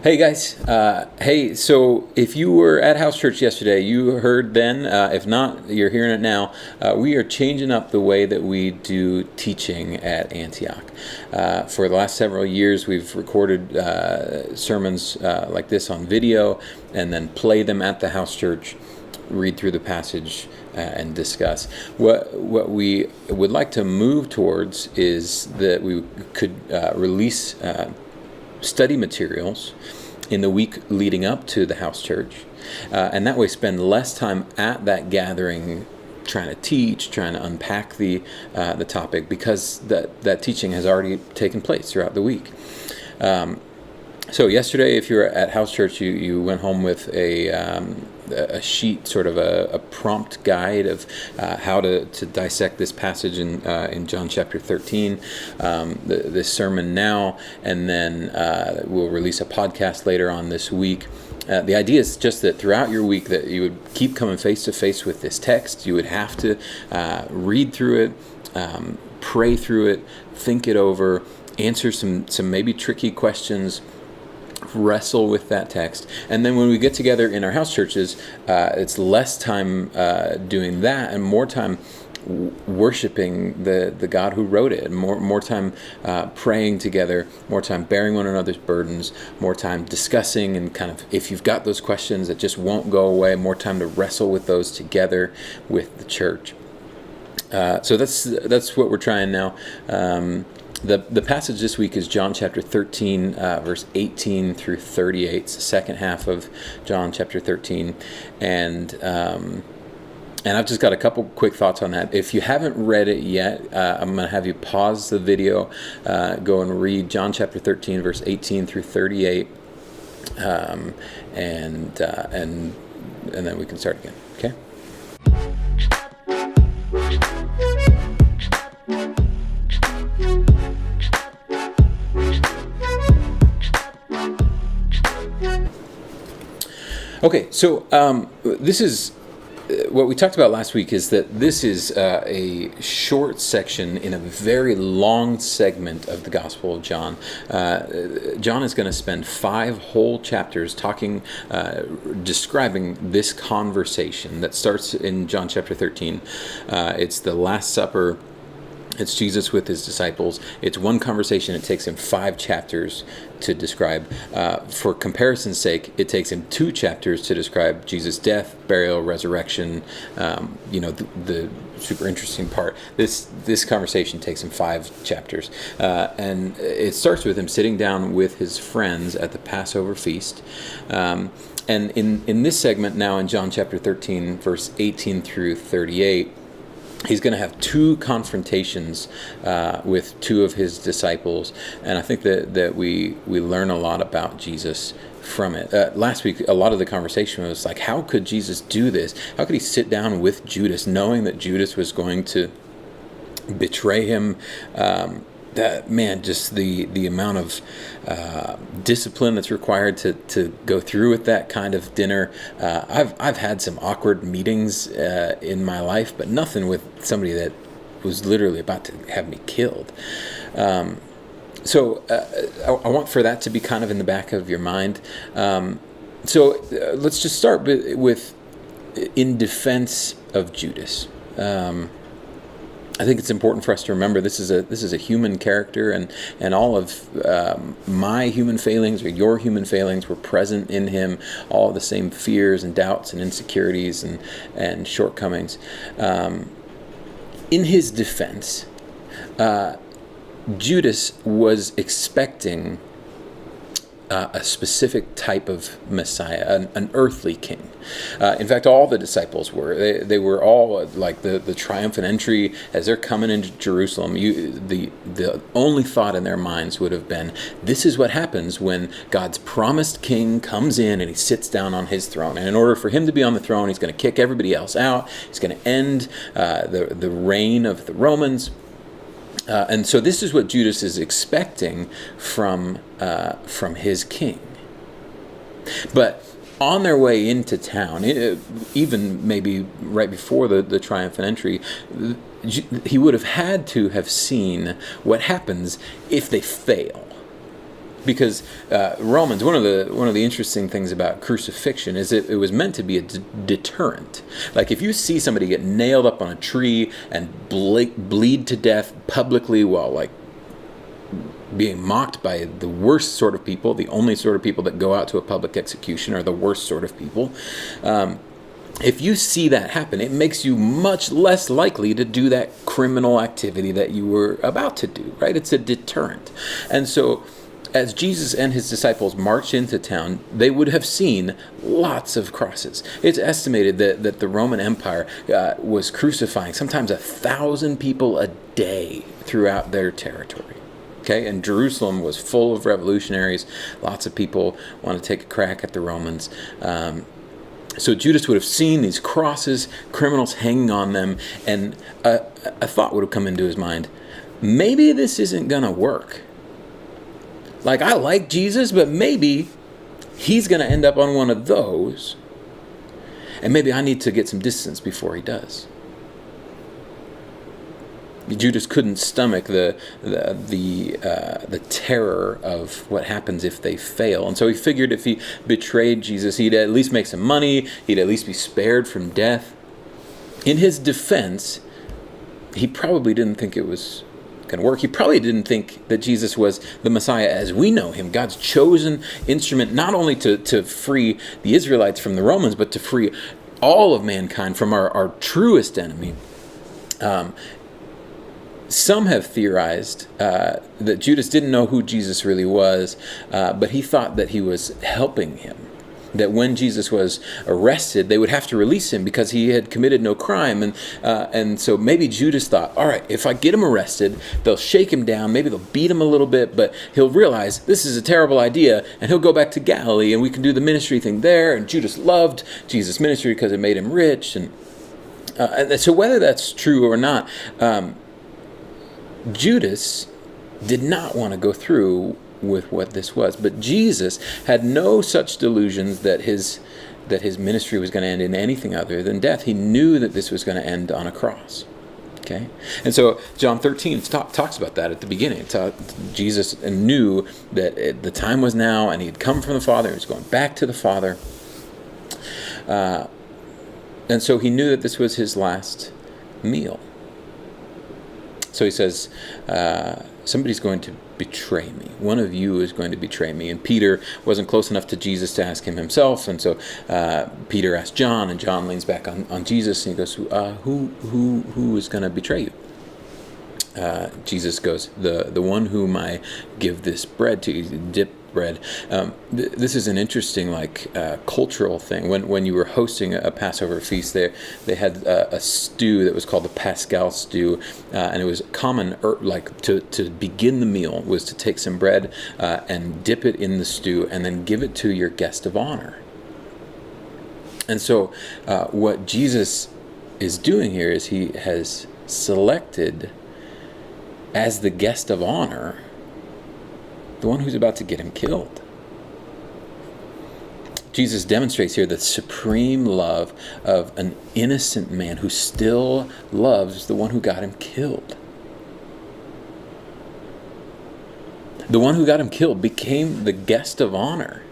Hey guys, so if you were at house church yesterday, you heard then. If not, you're hearing it now. We are changing up the way that we do teaching at Antioch. For the last several years, we've recorded sermons like this on video and then play them at the house church, read through the passage, and discuss. What we would like to move towards is that we could release study materials in the week leading up to the house church, and that way spend less time at that gathering trying to teach, trying to unpack the topic, because that teaching has already taken place throughout the week. So yesterday, if you were at house church, you went home with a sheet, sort of a prompt guide of how to dissect this passage in John chapter 13, this sermon now, and then we'll release a podcast later on this week. The idea is just that throughout your week that you would keep coming face to face with this text. You would have to read through it, pray through it, think it over, answer some maybe tricky questions, wrestle with that text. And then when we get together in our house churches, it's less time doing that and more time worshiping the God who wrote it, more time praying together, more time bearing one another's burdens, more time discussing, and kind of, if you've got those questions that just won't go away, more time to wrestle with those together with the church. So that's what we're trying now. The passage this week is John chapter 13, verse 18 through 38. It's the second half of John chapter 13. And I've just got a couple quick thoughts on that. If you haven't read it yet, I'm going to have you pause the video, go and read John chapter 13, verse 18 through 38, and then we can start again. Okay? Okay, so this is what we talked about last week, is that this is a short section in a very long segment of the Gospel of John. John is going to spend 5 whole chapters talking, describing this conversation that starts in John chapter 13. It's the Last Supper. It's Jesus with his disciples. It's one conversation. It takes him 5 chapters to describe. For comparison's sake, it takes him 2 chapters to describe Jesus' death, burial, resurrection. The super interesting part. This conversation takes him 5 chapters, and it starts with him sitting down with his friends at the Passover feast. And in this segment now in John chapter 13, verse 18 through 38. He's going to have 2 confrontations with 2 of his disciples, and I think that we learn a lot about Jesus from it. Last week, a lot of the conversation was like, how could Jesus do this? How could he sit down with Judas, knowing that Judas was going to betray him? Just the amount of discipline that's required to go through with that kind of dinner. I've had some awkward meetings in my life, but nothing with somebody that was literally about to have me killed. So I want for that to be kind of in the back of your mind. So let's just start with in defense of Judas. I think it's important for us to remember this is a human character, and all of my human failings or your human failings were present in him. All the same fears and doubts and insecurities and shortcomings. In his defense, Judas was expecting a specific type of Messiah, an earthly king. In fact, all the disciples were. They were all like the triumphant entry as they're coming into Jerusalem. The only thought in their minds would have been, this is what happens when God's promised king comes in and he sits down on his throne. And in order for him to be on the throne, he's going to kick everybody else out. He's going to end the reign of the Romans. And so this is what Judas is expecting from his king. But on their way into town, even maybe right before the triumphant entry, he would have had to have seen what happens if they fail. because Romans, one of the interesting things about crucifixion is it was meant to be a deterrent. Like if you see somebody get nailed up on a tree and bleed to death publicly while like being mocked by the worst sort of people, the only sort of people that go out to a public execution are the worst sort of people. If you see that happen, it makes you much less likely to do that criminal activity that you were about to do, right? It's a deterrent. And so as Jesus and his disciples marched into town, they would have seen lots of crosses. It's estimated that the Roman Empire was crucifying sometimes 1,000 people a day throughout their territory. Okay, and Jerusalem was full of revolutionaries. Lots of people want to take a crack at the Romans. So Judas would have seen these crosses, criminals hanging on them, and a thought would have come into his mind. Maybe this isn't going to work. Like, I like Jesus, but maybe he's going to end up on one of those. And maybe I need to get some distance before he does. Judas couldn't stomach the terror of what happens if they fail. And so he figured if he betrayed Jesus, he'd at least make some money, he'd at least be spared from death. In his defense, he probably didn't think it was going to work. He probably didn't think that Jesus was the Messiah as we know him, God's chosen instrument, not only to free the Israelites from the Romans, but to free all of mankind from our truest enemy. Some have theorized that Judas didn't know who Jesus really was, but he thought that he was helping him. That when Jesus was arrested, they would have to release him because he had committed no crime. And so maybe Judas thought, all right, if I get him arrested, they'll shake him down, maybe they'll beat him a little bit, but he'll realize this is a terrible idea, and he'll go back to Galilee, and we can do the ministry thing there. And Judas loved Jesus' ministry because it made him rich. And so whether that's true or not, Judas did not want to go through with what this was, but Jesus had no such delusions that his ministry was going to end in anything other than death. He knew that this was going to end on a cross. Okay, and so John 13 talks about that at the beginning. Jesus knew that the time was now, and he had come from the Father. He was going back to the Father, and so he knew that this was his last meal. So he says, somebody's going to betray me. One of you is going to betray me. And Peter wasn't close enough to Jesus to ask him himself. And so Peter asked John, and John leans back on Jesus, and he goes, who is going to betray you? Jesus goes, the one whom I give this bread to, dip bread. This is an interesting cultural thing. When you were hosting a Passover feast, they had a stew that was called the Paschal stew, and it was common to begin the meal was to take some bread and dip it in the stew and then give it to your guest of honor. And so what Jesus is doing here is he has selected as the guest of honor the one who's about to get him killed. Jesus demonstrates here the supreme love of an innocent man who still loves the one who got him killed. The one who got him killed became the guest of honor.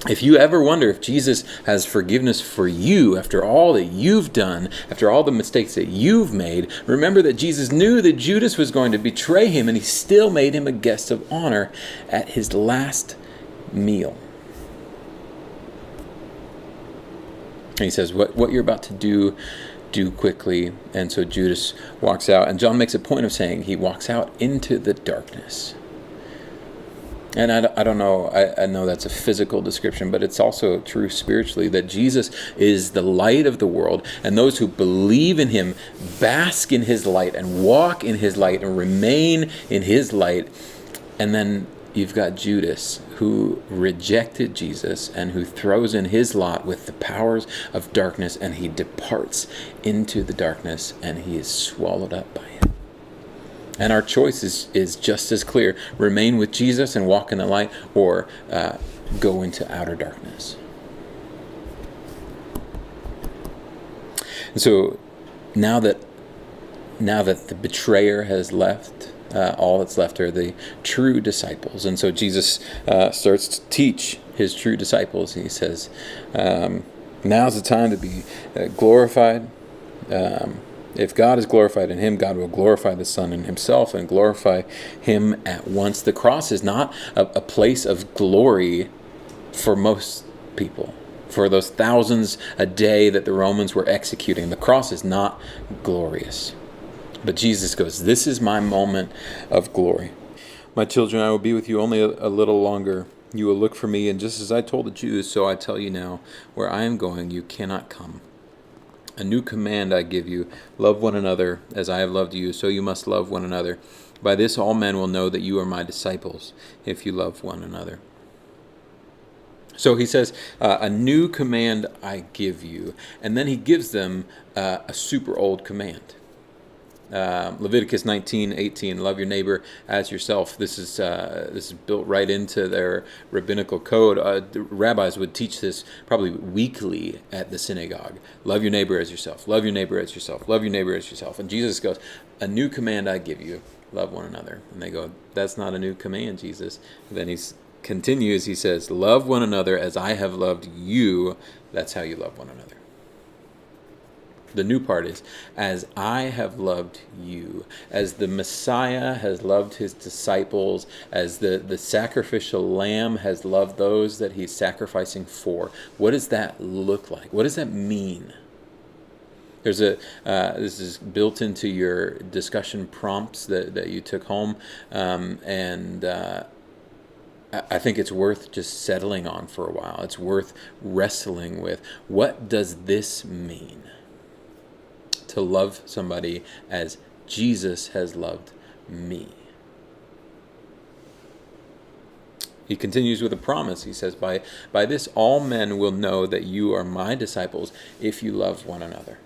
If you ever wonder if Jesus has forgiveness for you after all that you've done, after all the mistakes that you've made, remember that Jesus knew that Judas was going to betray him, and he still made him a guest of honor at his last meal. And he says, what you're about to do quickly. And so Judas walks out, and John makes a point of saying he walks out into the darkness. And I don't know, I know that's a physical description, but it's also true spiritually that Jesus is the light of the world, and those who believe in him bask in his light and walk in his light and remain in his light. And then you've got Judas, who rejected Jesus and who throws in his lot with the powers of darkness, and he departs into the darkness, and he is swallowed up by it. And our choice is just as clear. Remain with Jesus and walk in the light, or go into outer darkness. And so now that the betrayer has left, All that's left are the true disciples. And so Jesus starts to teach his true disciples. He says, now's the time to be glorified. If God is glorified in him, God will glorify the Son in himself and glorify him at once. The cross is not a place of glory for most people. For those thousands a day that the Romans were executing, the cross is not glorious. But Jesus goes, this is my moment of glory. My children, I will be with you only a little longer. You will look for me, and just as I told the Jews, so I tell you now, where I am going, you cannot come. A new command I give you, love one another as I have loved you, so you must love one another. By this all men will know that you are my disciples, if you love one another. So he says, a new command I give you. And then he gives them a super old command. Leviticus 19:18, love your neighbor as yourself. This is built right into their rabbinical code. The rabbis would teach this probably weekly at the synagogue. Love your neighbor as yourself. Love your neighbor as yourself. Love your neighbor as yourself. And Jesus goes, a new command I give you, love one another. And they go, that's not a new command, Jesus. And then he continues, he says, love one another as I have loved you. That's how you love one another. The new part is, as I have loved you, as the Messiah has loved his disciples, as the sacrificial lamb has loved those that he's sacrificing for. What does that look like? What does that mean? There's this is built into your discussion prompts that you took home, and I think it's worth just settling on for a while. It's worth wrestling with. What does this mean? To love somebody as Jesus has loved me. He continues with a promise. He says, by this all men will know that you are my disciples if you love one another.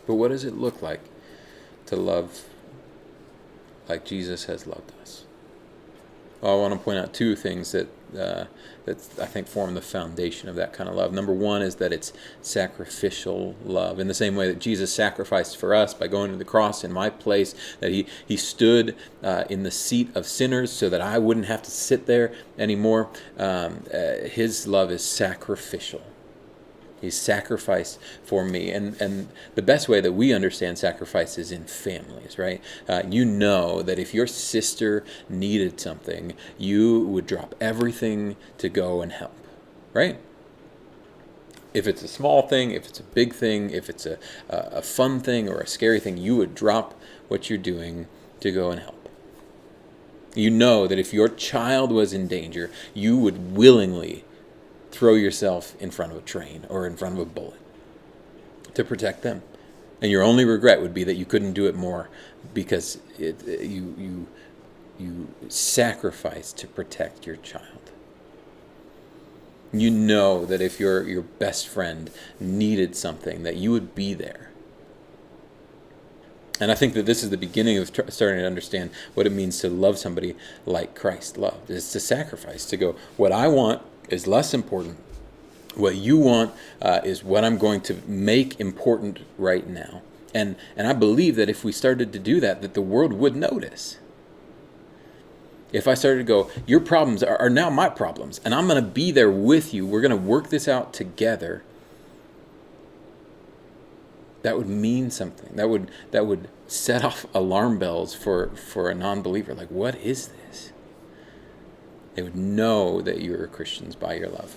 But what does it look like to love like Jesus has loved us? Well, I want to point out two things that I think form the foundation of that kind of love. Number one is that it's sacrificial love. In the same way that Jesus sacrificed for us by going to the cross in my place, that he stood in the seat of sinners so that I wouldn't have to sit there anymore. His love is sacrificial. He sacrificed for me. And the best way that we understand sacrifice is in families, right? You know that if your sister needed something, you would drop everything to go and help, right? If it's a small thing, if it's a big thing, if it's a fun thing or a scary thing, you would drop what you're doing to go and help. You know that if your child was in danger, you would willingly throw yourself in front of a train or in front of a bullet to protect them. And your only regret would be that you couldn't do it more because you sacrificed to protect your child. You know that if your best friend needed something, that you would be there. And I think that this is the beginning of starting to understand what it means to love somebody like Christ loved. It's to sacrifice, to go, what I want is less important. What you want is what I'm going to make important right now. And I believe that if we started to do that the world would notice. If I started to go, your problems are now my problems, and I'm going to be there with you. We're going to work this out together. That would mean something. That would set off alarm bells for a non-believer. Like, what is this? They would know that you're Christians by your love.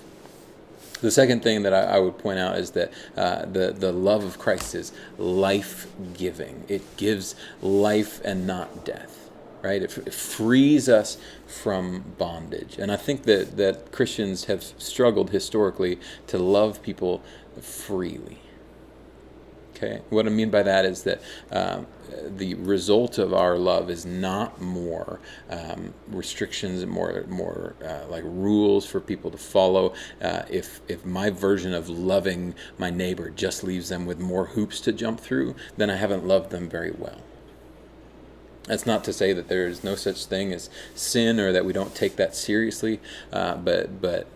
The second thing that I would point out is that the love of Christ is life-giving. It gives life and not death, right? It frees us from bondage. And I think that Christians have struggled historically to love people freely. Okay, what I mean by that is that the result of our love is not more restrictions, more like rules for people to follow. If my version of loving my neighbor just leaves them with more hoops to jump through, then I haven't loved them very well. That's not to say that there is no such thing as sin or that we don't take that seriously, but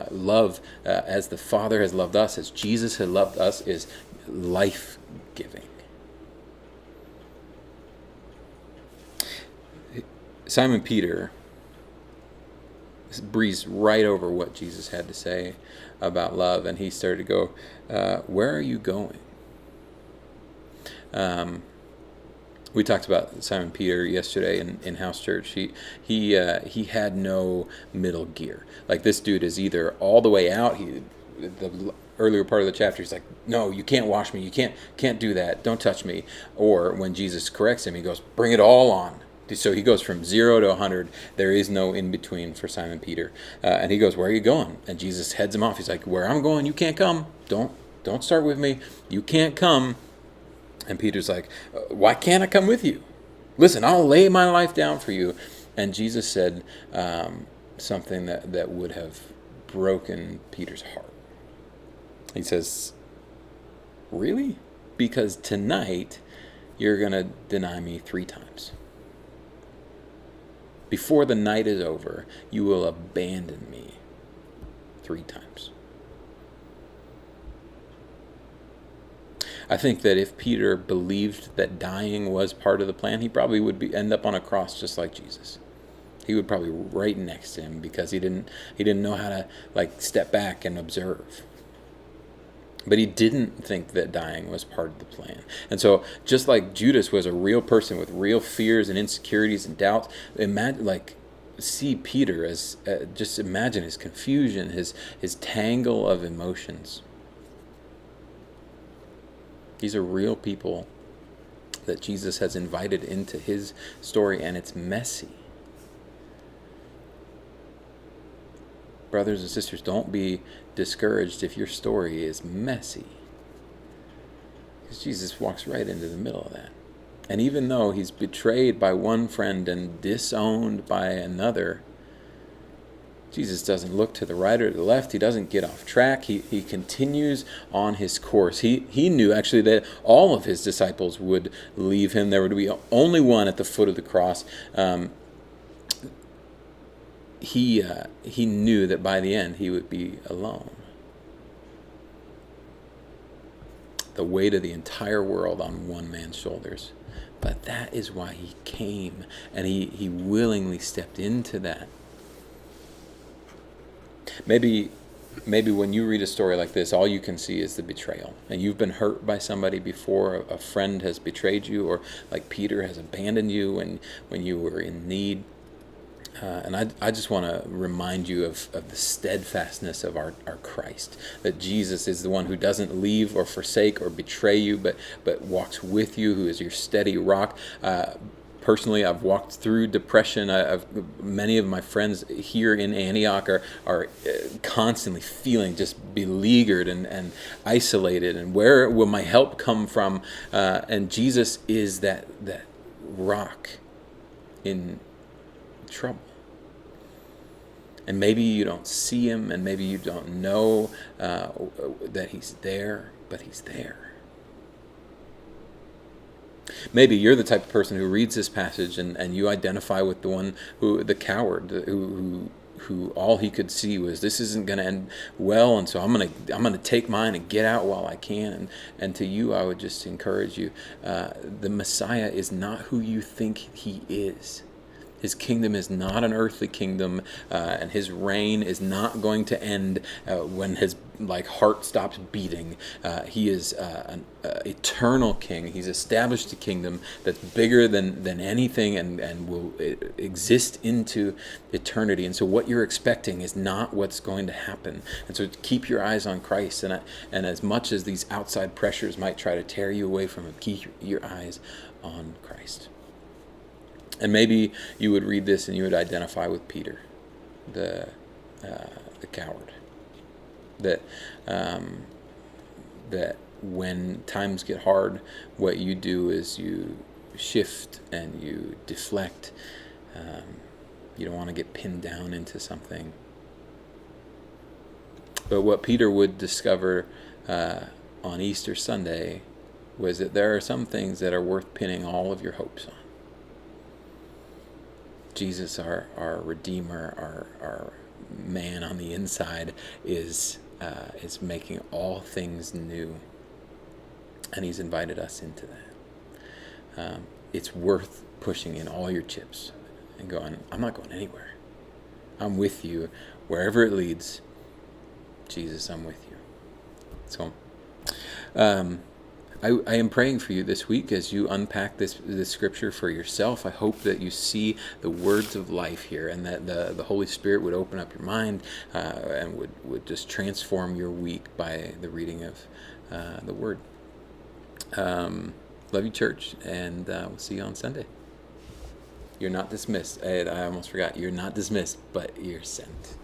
love as the Father has loved us, as Jesus has loved us, is life-giving. Simon Peter breezed right over what Jesus had to say about love, and he started to go, where are you going? We talked about Simon Peter yesterday in house church. He had no middle gear. Like, this dude is either all the way out. The earlier part of the chapter, he's like, no, you can't wash me. You can't do that. Don't touch me. Or when Jesus corrects him, he goes, bring it all on. So he goes from 0 to 100. There is no in between for Simon Peter. And he goes, where are you going? And Jesus heads him off. He's like, where I'm going, you can't come. Don't start with me. You can't come. And Peter's like, why can't I come with you? Listen, I'll lay my life down for you. And Jesus said something that would have broken Peter's heart. He says, really? Because tonight you're going to deny me 3 times. Before the night is over, you will abandon me 3 times. I think that if Peter believed that dying was part of the plan, he probably would end up on a cross just like Jesus. He would probably right next to him, because he didn't know how to step back and observe. But he didn't think that dying was part of the plan. And so, just like Judas was a real person with real fears and insecurities and doubts, see Peter as just imagine his confusion, his tangle of emotions. These are real people that Jesus has invited into his story, and it's messy. Brothers and sisters, don't be discouraged if your story is messy, because Jesus walks right into the middle of that. And even though he's betrayed by one friend and disowned by another, Jesus doesn't look to the right or the left. He doesn't get off track. He continues on his course. He knew actually that all of his disciples would leave him. There would be only one at the foot of the cross. He knew that by the end he would be alone. The weight of the entire world on one man's shoulders. But that is why he came, and he willingly stepped into that. Maybe when you read a story like this, all you can see is the betrayal. And you've been hurt by somebody before. A friend has betrayed you, or like Peter has abandoned you when you were in need. And I just want to remind you of the steadfastness of our Christ, that Jesus is the one who doesn't leave or forsake or betray you, but walks with you, who is your steady rock. Personally, I've walked through depression. Many of my friends here in Antioch are constantly feeling just beleaguered and isolated. And where will my help come from? And Jesus is that rock in trouble. And maybe you don't see him, and maybe you don't know that he's there, but he's there. Maybe you're the type of person who reads this passage and you identify with the coward who all he could see was, this isn't going to end well, and so I'm gonna take mine and get out while I can. And to you, I would just encourage you: the Messiah is not who you think he is. His kingdom is not an earthly kingdom, and his reign is not going to end when his heart stops beating. He is an eternal king. He's established a kingdom that's bigger than anything and will exist into eternity. And so what you're expecting is not what's going to happen. And so keep your eyes on Christ. And as much as these outside pressures might try to tear you away from him, keep your eyes on Christ. And maybe you would read this and you would identify with Peter, the coward. That when times get hard, what you do is you shift and you deflect. You don't want to get pinned down into something. But what Peter would discover on Easter Sunday was that there are some things that are worth pinning all of your hopes on. Jesus, our Redeemer, our man on the inside, is making all things new, and he's invited us into that. It's worth pushing in all your chips. and going, I'm not going anywhere. I'm with you wherever it leads. Jesus, I'm with you. So, I am praying for you this week as you unpack this scripture for yourself. I hope that you see the words of life here, and that the Holy Spirit would open up your mind and would just transform your week by the reading of the Word. Love you, church, and we'll see you on Sunday. You're not dismissed. I almost forgot. You're not dismissed, but you're sent.